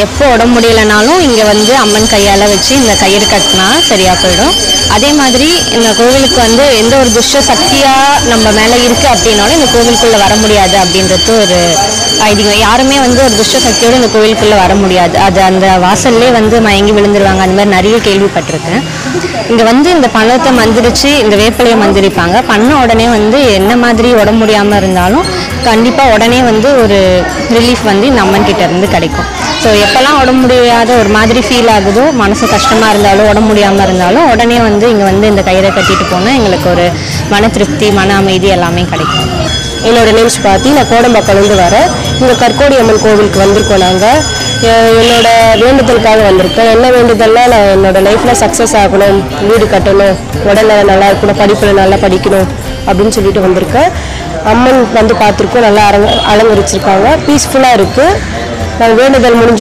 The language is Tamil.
எப்போ உடம்பு முடியலைனாலும் இங்கே வந்து அம்மன் கையால் வச்சு இந்த கயிறு கட்டினா சரியாக போயிடும். அதே மாதிரி இந்த கோவிலுக்கு வந்து எந்த ஒரு துஷ்ட சக்தியாக நம்ம மேலே இருக்குது அப்படின்னாலும் இந்த கோவிலுக்குள்ளே வர முடியாது அப்படின்றது ஒரு ஐதீகம். யாருமே வந்து ஒரு துஷ்ட சக்தியோடு இந்த கோவிலுக்குள்ளே வர முடியாது. அது அந்த வாசல்லே வந்து மயங்கி விழுந்துருவாங்க. அந்த மாதிரி நிறைய கேள்விப்பட்டிருக்கேன். இங்கே வந்து இந்த பணத்தை மந்திரிச்சு இந்த வேப்பிலையை மந்திரிப்பாங்க. பண்ண உடனே வந்து என்ன மாதிரி உடம்பு முடியாமல் இருந்தாலும் கண்டிப்பாக உடனே வந்து ஒரு ரிலீஃப் வந்து இந்த அம்மன் கிட்ட இருந்து கிடைக்கும். ஸோ எப்போல்லாம் உடம்பு முடியாத ஒரு மாதிரி ஃபீல் ஆகுதோ, மனசு கஷ்டமாக இருந்தாலும் உடம்பு முடியாமல் இருந்தாலும் உடனே வந்து இங்கே வந்து இந்த கயிறை கட்டிட்டு போனால் எங்களுக்கு ஒரு மன திருப்தி, மன அமைதி எல்லாமே கிடைக்கும். என்னோட நேம் ஸ்வாதி. நான் கோடம்பாக்கம்லேருந்து வரேன். இங்கே கற்கோடி அம்மன் கோவிலுக்கு வந்திருக்கோம். நாங்கள் என்னோட வேண்டுதலுக்காக வந்திருக்கேன். என்ன வேண்டுதல்னா, நான் என்னோட லைஃப்பில் சக்ஸஸ் ஆகணும், வீடு கட்டணும், உடனே நல்லா இருக்கணும், படிப்பில் நல்லா படிக்கணும் அப்படின்னு சொல்லிட்டு வந்திருக்கேன். அம்மன் வந்து பார்த்துருக்கோம், நல்லா அலங்கரிச்சிருக்காங்க, பீஸ்ஃபுல்லாக இருக்குது. நான் வேண்டுதல் முடிஞ்சு